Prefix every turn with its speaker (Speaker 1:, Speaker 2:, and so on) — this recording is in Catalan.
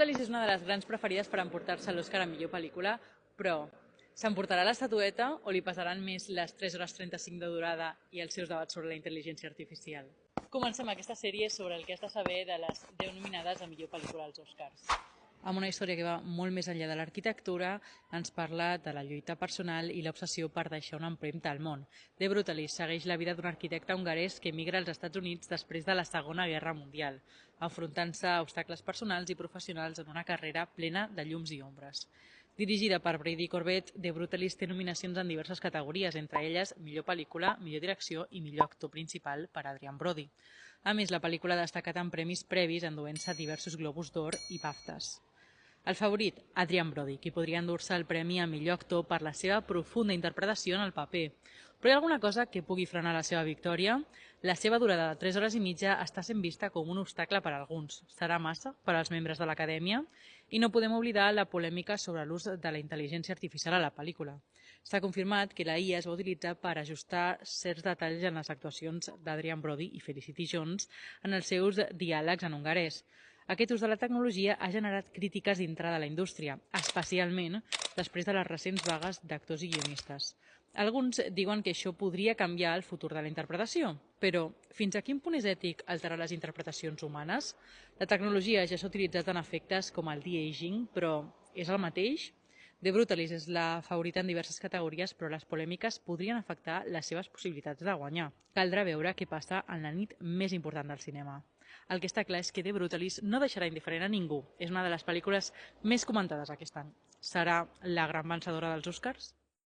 Speaker 1: Alice és una de les grans preferides per emportar-se l'Oscar a millor pel·lícula, però s'emportarà l'estatueta o li passaran més les 3 hores 35 de durada i els seus debats sobre la intel·ligència artificial? Comencem aquesta sèrie sobre el que has de saber de les 10 nominades a millor pel·lícula als Oscars. Amb una història que va molt més enllà de l'arquitectura, ens parla de la lluita personal i l'obsessió per deixar una empremta al món. The Brutalist segueix la vida d'un arquitecte hongarès que emigra als Estats Units després de la Segona Guerra Mundial, enfrontant-se a obstacles personals i professionals en una carrera plena de llums i ombres. Dirigida per Brady Corbett, The Brutalist té nominacions en diverses categories, entre elles millor pel·lícula, millor direcció i millor actor principal per Adrian Brody. A més, la pel·lícula ha destacat en premis previs enduent-se diversos Globus d'Or i BAFTAs. El favorit, Adrian Brody, qui podria endur-se el premi a millor actor per la seva profunda interpretació en el paper. Però hi ha alguna cosa que pugui frenar la seva victòria? La seva durada de 3 hores i mitja està sent vista com un obstacle per a alguns. Serà massa per als membres de l'acadèmia? I no podem oblidar la polèmica sobre l'ús de la intel·ligència artificial a la pel·lícula. S'ha confirmat que la IA es va utilitzar per ajustar certs detalls en les actuacions d'Adrian Brody i Felicity Jones en els seus diàlegs en hongarès. Aquest ús de la tecnologia ha generat crítiques dintre de la indústria, especialment després de les recents vagues d'actors i guionistes. Alguns diuen que això podria canviar el futur de la interpretació, però fins a quin punt és ètic alterar les interpretacions humanes? La tecnologia ja s'ha utilitzat en efectes com el de-aging, però és el mateix? The Brutalist és la favorita en diverses categories, però les polèmiques podrien afectar les seves possibilitats de guanyar. Caldrà veure què passa en la nit més important del cinema. El que està clar és que The Brutalist no deixarà indiferent a ningú. És una de les pel·lícules més comentades aquest any. Serà la gran vencedora dels Oscars?